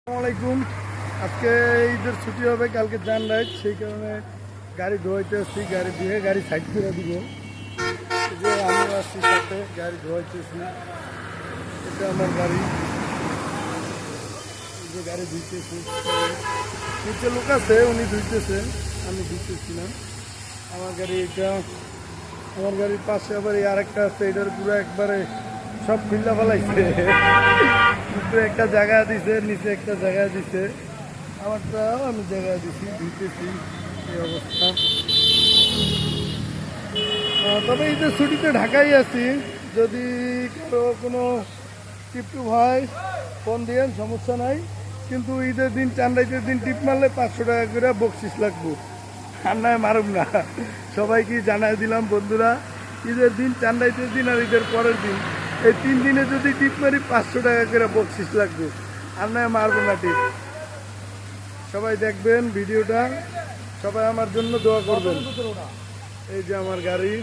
আসসালামাইকুম। আজকে ঈদের ছুটি হবে, কালকে জান রাইড, সেই কারণে গাড়ি ধোয়াইতে আসছি। গাড়ি ধুয়ে গাড়ি সাইড করে দিব। যে আমি আসছি সাথে, গাড়ি ধোয়াইতেছি। এটা আমার গাড়ি, যে গাড়ি ধুইতেছি। নিচে লোক আছে, উনি ধুইতেছে, আমি ধুইতেছি না। আমার গাড়ি এটা। আমার গাড়ির পাশে আবার এই আরেকটা আছে, এটার পুরো একবারে সব ফিল্লা ফেলাইছে। উপরে একটা জায়গা দিছে, নিচে একটা জায়গা দিছে, আমারটাও আমি জায়গা দিছি, ধুইতেছি। এই অবস্থা। তবে ঈদের ছুটিতে ঢাকায় আছি। যদি কারো কোনো টিপ টুপ হয় ফোন দিয়েন, সমস্যা নাই। কিন্তু ঈদের দিন, চান্দাইতের দিন টিপ মারলে 500 টাকা করে বকশিস লাগবো, আর নয় মারুম না। সবাইকে জানাই দিলাম বন্ধুরা, ঈদের দিন, চান্দাইতের দিন আর ঈদের পরের দিন, এই 3 দিনে যদি টিপ মারি 500 টাকা করে বকশিস লাগবে, আর নয় মারবো না টিপ। সবাই দেখবেন ভিডিওটা, সবাই আমার জন্য দোয়া করবেন। এই যে আমার গাড়ি।